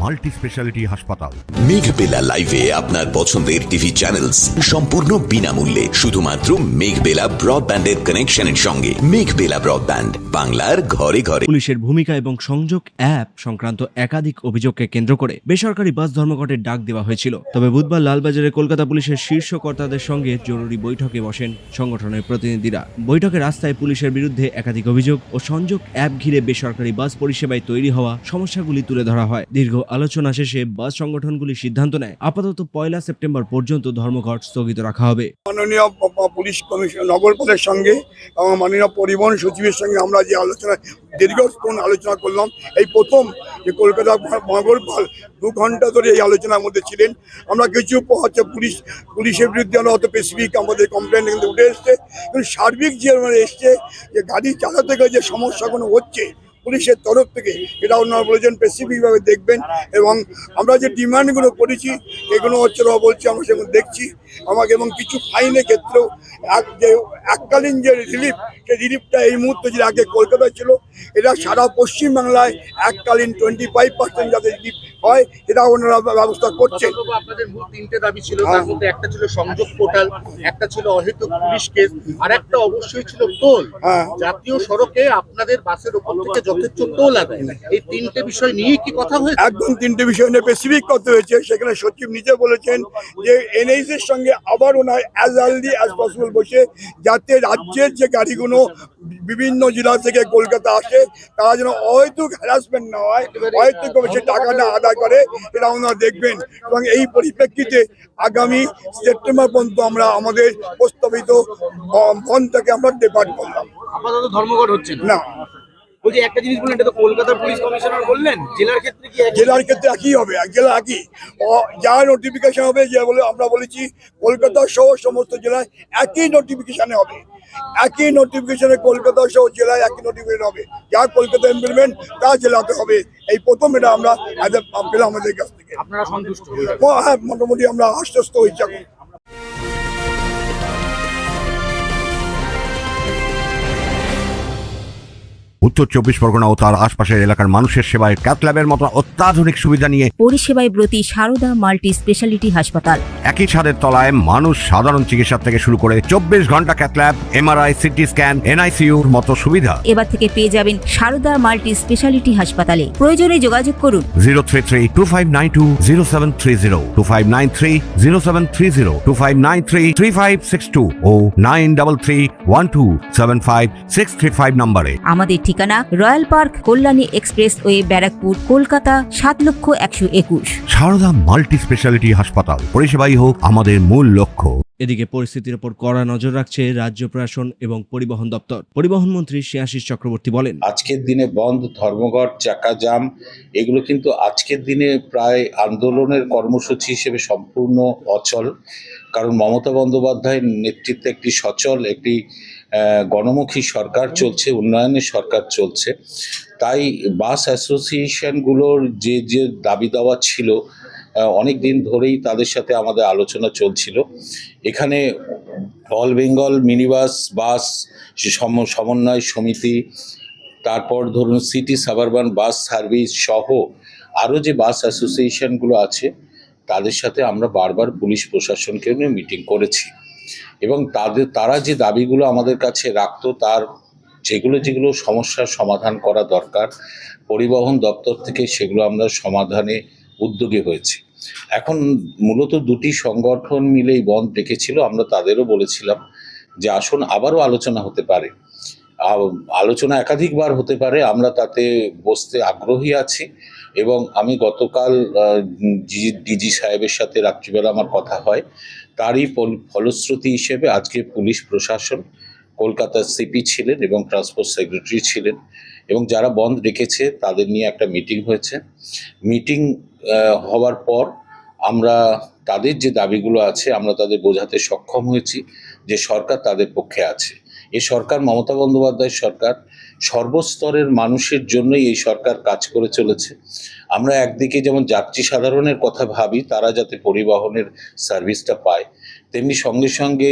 Multi speciality হাসপাতাল। মেঘবেলা লাইভে আপনার পছন্দের টিভি চ্যানেলস সম্পূর্ণ বিনামূল্যে, শুধুমাত্র মেঘবেলা ব্রডব্যান্ডের কানেকশনের সঙ্গে। মেঘবেলা ব্রডব্যান্ড, বাংলার ঘরে ঘরে। পুলিশের ভূমিকা এবং সংযোগ অ্যাপ সংক্রান্ত একাধিক অভিযোগকে কেন্দ্র করে বেসরকারি বাস ধর্মঘটের ডাক দেওয়া হয়েছিল। তবে বুধবার লালবাজারে কলকাতা পুলিশের শীর্ষ কর্তাদের সঙ্গে জরুরি বৈঠকে বসেন সংগঠনের প্রতিনিধিরা। বৈঠকে রাস্তায় পুলিশের বিরুদ্ধে একাধিক অভিযোগ ও সংযোগ অ্যাপ ঘিরে বেসরকারি বাস পরিষেবায় তৈরি হওয়া সমস্যাগুলি তুলে ধরা হয়। দীর্ঘ আলোচনা শেষে বাস সংগঠনগুলি সিদ্ধান্ত নেয় আপাতত 1 সেপ্টেম্বর পর্যন্ত ধর্মঘট স্থগিত রাখা হবে। মাননীয় পুলিশ কমিশনার নগরপালের সঙ্গে এবং মাননীয় পরিবহন সচিবের সঙ্গে আমরা যে আলোচনা দীর্ঘক্ষণ আলোচনা করলাম, এই প্রথম যে কলকাতা নগরপাল 2 ঘন্টা ধরে এই আলোচনার মধ্যে ছিলেন। আমরা কিছু হচ্ছে পুলিশের বিরুদ্ধে অত স্পেসিফিক আমাদের কমপ্লেন কিন্তু উঠে এসছে, কিন্তু সার্বিক যে এসছে যে গাড়ি চালাতে গেলে যে সমস্যাগুলো হচ্ছে পুলিশের তরফ থেকে, এটা ওনারা বলেছেন স্পেসিফিকভাবে দেখবেন। এবং আমরা যে ডিমান্ডগুলো করেছি এগুলো হচ্ছে বলছি আমরা সেগুলো দেখছি আমাকে। এবং কিছু ফাইনের ক্ষেত্রেও যে এককালীন যে রিলিফ, সেই রিলিফটা এই মুহূর্তে যে আগে কলকাতায় ছিল, এটা সারা পশ্চিমবাংলায় এককালীন 25% যাতে রিলিফ হয় এটা ওনারা ব্যবস্থা করছেন। আপনাদের মূল 3টে দাবি ছিল, তার মধ্যে একটা ছিল সংযোগ পোর্টাল, একটা ছিল অহেতুক পুলিশ কেস, আর একটা অবশ্যই ছিল টোল। জাতীয় সড়কে আপনাদের বাসের উপর থেকে যথেষ্ট টোল আদায়, এই 3টে বিষয় নিয়ে কি কথা হয়েছে? একদম 3টে বিষয় নিয়ে স্পেসিফিক কথা হয়েছে। সেখানে সচিব নিজে বলেছেন যে এনএইচ এর সঙ্গে আবার ওনার অ্যাজ আর্লি অ্যাজ পসিবল বসে, যাতে রাজ্যের যে গাড়িগুলো বিভিন্ন জেলা থেকে কলকাতা আসে তারা যেন অহেতুক হ্যারাসমেন্ট না হয়, অহেতুক সে টাকা না আদায় করে, এটা ওনারা দেখবেন। এবং এই পরিপ্রেক্ষিতে আগামী সেপ্টেম্বর পর্যন্ত আমরা আমাদের প্রস্তাবিত বন্ধটাকে আমরা ডিপার্ট করলাম। আপাতত ধর্মঘট হচ্ছে না। বলছি একটা জিনিস বললেন, এটা তো কলকাতা পুলিশ কমিশনার বললেন, জেলার ক্ষেত্রে কি? জেলার ক্ষেত্রে একই হবে, জেলা একই যা নোটিফিকেশন হবে, যে বলে আমরা বলেছি কলকাতা সহ সমস্ত জেলায় একই নোটিফিকেশনে হবে, একই নোটিফিকেশনে কলকাতা সহ জেলায় একই নোটিফিকেশন হবে। যা কলকাতা ইমপ্লিমেন্ট তা জেলাতে হবে। এই প্রথম এটা আমরা পেলাম আমাদের কাছ থেকে। আপনারা সন্তুষ্ট? হ্যাঁ, মোটামুটি আমরা আশ্বস্ত হয়েছি এখন। উত্তর 24 পরগনা ও তার আশপাশের এলাকার মানুষের সেবায় ক্যাথল্যাবের মতো অত্যাধুনিক সুবিধা নিয়ে পরিষেবায় ব্রতী সারদা মাল্টি স্পেশালিটি হাসপাতাল। একই ছাদের তলায় মানুষ সাধারণ চিকিৎসা থেকে শুরু করে 24 ঘন্টা ক্যাথল্যাব, এমআরআই, সিটি স্ক্যান, এনআইসিইউর মতো সুবিধা এবার থেকে পেয়ে যাবেন সারদা মাল্টি স্পেশালিটি হাসপাতালে। প্রয়োজনে যোগাযোগ করুন 033-2592-0730, 2593-0730, 2593-3562 ও 9331275635 নম্বরে। আমাদের ঠিকানা Royal Park, Kalyani expressway, Barrackpore, Kolkata 7,01,021। Sarada multi speciality হাসপাতাল, পরিষেবাই হোক আমাদের মূল লক্ষ্য। এদিকে পরিস্থিতির উপর কড়া নজর রাখছে রাজ্য প্রশাসন এবং পরিবহন দপ্তর। পরিবহন মন্ত্রী শ্রেয়াশিস চক্রবর্তী বলেন, আজকের দিনে বন্ধ, ধর্মঘট, চাকা জাম, এগুলো কিন্তু আজকের দিনে প্রায় আন্দোলনের কর্মসূচি হিসেবে সম্পূর্ণ অচল। কারণ মমতা বন্দ্যোপাধ্যায়ের নেতৃত্বে একটি সচল, একটি গণমুখী সরকার চলছে, উন্নয়নের সরকার চলছে। তাই বাস অ্যাসোসিয়েশনগুলোর যে যে দাবি দাওয়া ছিল অনেক দিন ধরেই তাদের সাথে আমাদের আলোচনা চলছিল। এখানে অল বেঙ্গল মিনিবাস বাস সমন্বয় সমিতি, তারপর ধরুন সিটি সাবারবান বাস সার্ভিস সহ আরও যে বাস অ্যাসোসিয়েশনগুলো আছে তাদের সাথে আমরা বারবার পুলিশ প্রশাসনকে নিয়ে মিটিং করেছি। এবং তারা যে দাবিগুলো আমাদের কাছে রাখতো, তার যেগুলো সমস্যার সমাধান করা দরকার, পরিবহন দপ্তর থেকে সেগুলো আমরা সমাধানে উদ্যোগী হয়েছি। এখন মূলত 2টি সংগঠন মিলেই বন্ধ ডেকেছিল। আমরা তাদেরও বলেছিলাম যে আসুন আবারও আলোচনা হতে পারে, আলোচনা একাধিকবার হতে পারে, আমরা তাতে বসতে আগ্রহী আছি। এবং আমি গতকাল ডিজি সাহেবের সাথে রাত্রিবেলা আমার কথা হয়, তারই ফলশ্রুতি হিসেবে আজকে পুলিশ প্রশাসন, কলকাতার সিপি ছিলেন এবং ট্রান্সপোর্ট সেক্রেটারি ছিলেন, এবং যারা বন্ধ রেখেছে তাদের নিয়ে একটা মিটিং হয়েছে। মিটিং হওয়ার পর আমরা তাদের যে দাবিগুলো আছে আমরা তাদের বোঝাতে সক্ষম হয়েছি যে সরকার তাদের পক্ষে আছে। এই সরকার মমতা বন্দ্যোপাধ্যায়ের সরকার, সর্বস্তরের মানুষের জন্যই এই সরকার কাজ করে চলেছে। আমরা একদিকে যেমন যাত্রী সাধারণের কথা ভাবি, তারা যাতে পরিবহনের সার্ভিসটা পায়, তেমনি সঙ্গে সঙ্গে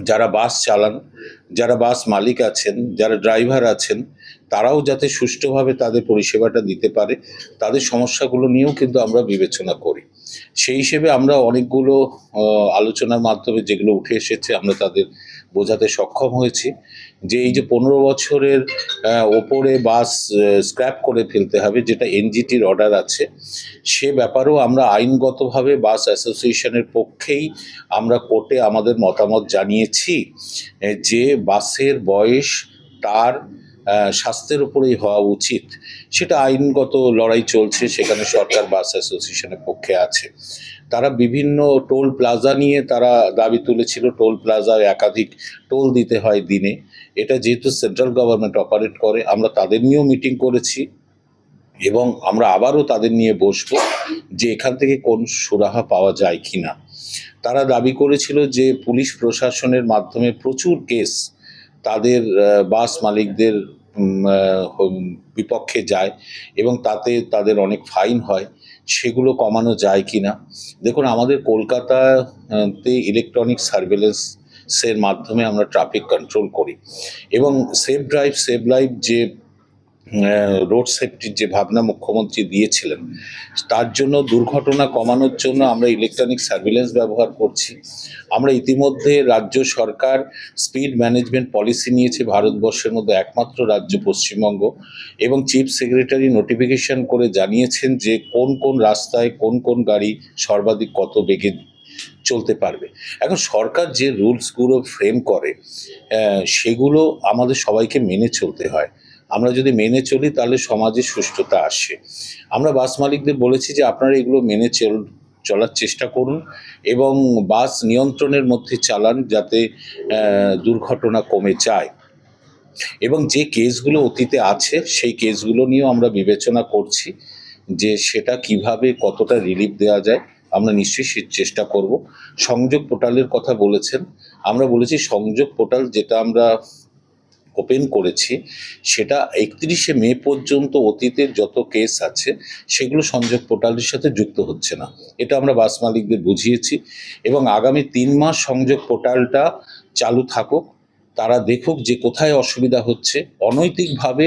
যারা বাস চালান, যারা বাস মালিক আছেন, যারা ড্রাইভার আছেন, তারাও যাতে সুষ্ঠুভাবে তাদের পরিষেবাটা দিতে পারে, তাদের সমস্যাগুলো নিয়েও কিন্তু আমরা বিবেচনা করি। সেই হিসেবে আমরা অনেকগুলো আলোচনার মাধ্যমে যেগুলো উঠে এসেছে আমরা তাদের বোঝাতে সক্ষম হয়েছি যে এই যে 15 বছরের ওপরে বাস স্ক্র্যাপ করে ফেলতে হবে, যেটা এনজিটির অর্ডার আছে, সে ব্যাপারেও আমরা আইনগতভাবে বাস অ্যাসোসিয়েশনের পক্ষেই আমরা কোর্টে আমাদের মতামত জানিয়েছি যে বাসের বয়স তার স্বাস্থ্যের উপরেই হওয়া উচিত। সেটা আইনগত লড়াই চলছে, সেখানে সরকার বাস অ্যাসোসিয়েশনের পক্ষে আছে। তারা বিভিন্ন টোল প্লাজা নিয়ে তারা দাবি তুলেছিল, টোল প্লাজায় একাধিক টোল দিতে হয় দিনে। এটা যেহেতু সেন্ট্রাল গভর্নমেন্ট অপারেট করে, আমরা তাদের নিয়েও মিটিং করেছি এবং আমরা আবারও তাদের নিয়ে বসবো যে এখান থেকে কোন সুরাহা পাওয়া যায় কিনা। তারা দাবি করেছিল যে পুলিশ প্রশাসনের মাধ্যমে প্রচুর কেস তাদের বাস মালিকদের বিপক্ষে যায় এবং তাতে তাদের অনেক ফাইন হয়, সেগুলো কমানো যায় কিনা। দেখুন, আমাদের কলকাতাতে ইলেকট্রনিক সার্ভেলেন্সের মাধ্যমে আমরা ট্রাফিক কন্ট্রোল করি এবং সেফ ড্রাইভ সেভ লাইফ যে রোড সেফটির যে ভাবনা মুখ্যমন্ত্রী দিয়েছিলেন, তার জন্য দুর্ঘটনা কমানোর জন্য আমরা ইলেকট্রনিক সার্ভিলেন্স ব্যবহার করছি। আমরা ইতিমধ্যে রাজ্য সরকার স্পিড ম্যানেজমেন্ট পলিসি নিয়েছে, ভারতবর্ষের মধ্যে একমাত্র রাজ্য পশ্চিমবঙ্গ, এবং চিফ সেক্রেটারি নোটিফিকেশন করে জানিয়েছেন যে কোন কোন রাস্তায় কোন কোন গাড়ি সর্বাধিক কত বেগে চলতে পারবে। এখন সরকার যে রুলসগুলো ফ্রেম করে সেগুলো আমাদের সবাইকে মেনে চলতে হয়। আমরা যদি মেনে চলি তাহলে সমাজে সুষ্ঠুতা আসে। আমরা বাস মালিকদের বলেছি যে আপনারা এগুলো মেনে চলার চেষ্টা করুন এবং বাস নিয়ন্ত্রণের মধ্যে চালান যাতে দুর্ঘটনা কমে যায়। এবং যে কেসগুলো অতীতে আছে সেই কেসগুলো নিয়েও আমরা বিবেচনা করছি যে সেটা কিভাবে কতটা রিলিফ দেওয়া যায়, আমরা নিশ্চয়ই সে চেষ্টা করব। সংযোগ পোর্টালের কথা বলেছেন, আমরা বলেছি সংযোগ পোর্টাল যেটা আমরা ওপেন করেছি সেটা 31শে মে পর্যন্ত অতীতের যত কেস আছে সেগুলো সংযোগ পোর্টালের সাথে যুক্ত হচ্ছে না। এটা আমরা বাস মালিকদের বুঝিয়েছি এবং আগামী 3 মাস সংযোগ পোর্টালটা চালু থাকুক, তারা দেখুক যে কোথায় অসুবিধা হচ্ছে। অনৈতিকভাবে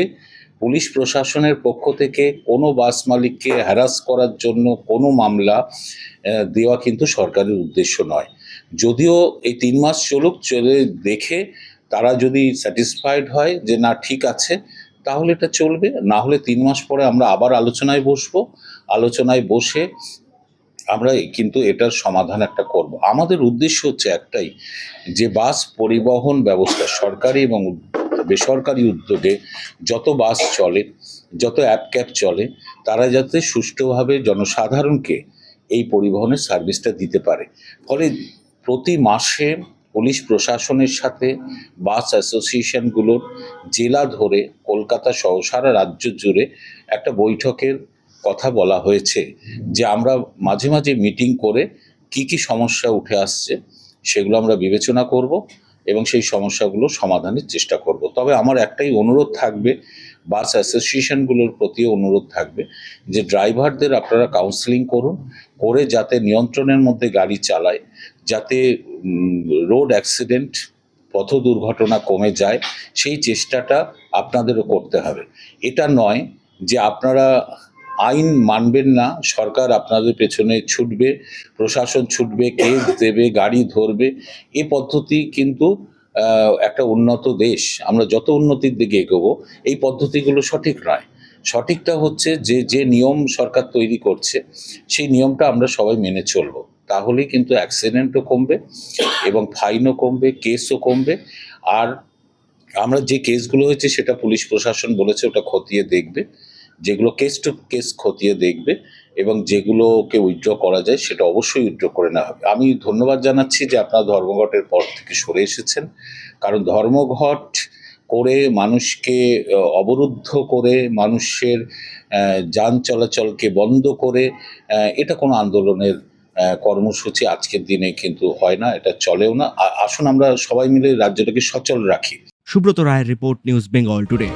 পুলিশ প্রশাসনের পক্ষ থেকে কোনো বাস মালিককে হ্যারাস করার জন্য কোনো মামলা দেওয়া কিন্তু সরকারের উদ্দেশ্য নয়। যদিও এই 3 মাস চলুক, চলে দেখে তারা যদি স্যাটিসফাইড হয় যে না ঠিক আছে তাহলে এটা চলবে, না হলে 3 মাস পরে আমরা আবার আলোচনায় বসবো। আলোচনায় বসে আমরা কিন্তু এটার সমাধান একটা করব। আমাদের উদ্দেশ্য হচ্ছে একটাই, যে বাস পরিবহন ব্যবস্থা সরকারি এবং বেসরকারি উদ্যোগে যত বাস চলে, যত অ্যাপ ক্যাব চলে, তারা যাতে সুষ্ঠুভাবে জনসাধারণকে এই পরিবহনের সার্ভিসটা দিতে পারে। ফলে প্রতি মাসে পুলিশ প্রশাসনের সাথে বাস অ্যাসোসিয়েশনগুলোর জেলা ধরে কলকাতা সহ সারা রাজ্য জুড়ে একটা বৈঠকের কথা বলা হয়েছে যে আমরা মাঝে মাঝে মিটিং করে কি কি সমস্যা উঠে আসছে সেগুলো আমরা বিবেচনা করব এবং সেই সমস্যাগুলো সমাধানের চেষ্টা করব। তবে আমার একটাই অনুরোধ থাকবে, বাস অ্যাসোসিয়েশনগুলোর প্রতিও অনুরোধ থাকবে যে ড্রাইভারদের আপনারা কাউন্সেলিং করুন, করে যাতে নিয়ন্ত্রণের মধ্যে গাড়ি চালায়, যাতে রোড অ্যাক্সিডেন্ট পথ দুর্ঘটনা কমে যায়, সেই চেষ্টাটা আপনাদেরও করতে হবে। এটা নয় যে আপনারা আইন মানবেন না, সরকার আপনাদের পেছনে ছুটবে, প্রশাসন ছুটবে, কেস দেবে, গাড়ি ধরবে। এই পদ্ধতি কিন্তু একটা উন্নত দেশ, আমরা যত উন্নতির দিকে এগোবো এই পদ্ধতিগুলো সঠিক নয়। সঠিকটা হচ্ছে যে নিয়ম সরকার তৈরি করছে সেই নিয়মটা আমরা সবাই মেনে চলবো, তাহলেই কিন্তু অ্যাক্সিডেন্টও কমবে এবং ফাইনও কমবে, কেসও কমবে। আর আমরা যে কেসগুলো হয়েছে সেটা পুলিশ প্রশাসন বলেছে ওটা খতিয়ে দেখবে, যেগুলো কেস টু কেস খতিয়ে দেখবে এবং যেগুলোকে উইথড্র করা যায় সেটা অবশ্যই উইথড্র করে নেওয়া হবে। আমি ধন্যবাদ জানাচ্ছি যে আপনারা ধর্মঘটের পর থেকে সরে এসেছেন, কারণ ধর্মঘট করে মানুষকে অবরুদ্ধ করে মানুষের যান চলাচলকে বন্ধ করে এটা কোনো আন্দোলনের কর্মসূচি আজকের দিনে কিন্তু হয় না, এটা চলেও না। আসুন আমরা সবাই মিলে রাজ্যটাকে সচল রাখি। সুব্রত রায়ের রিপোর্ট, নিউজ বেঙ্গল টুডে।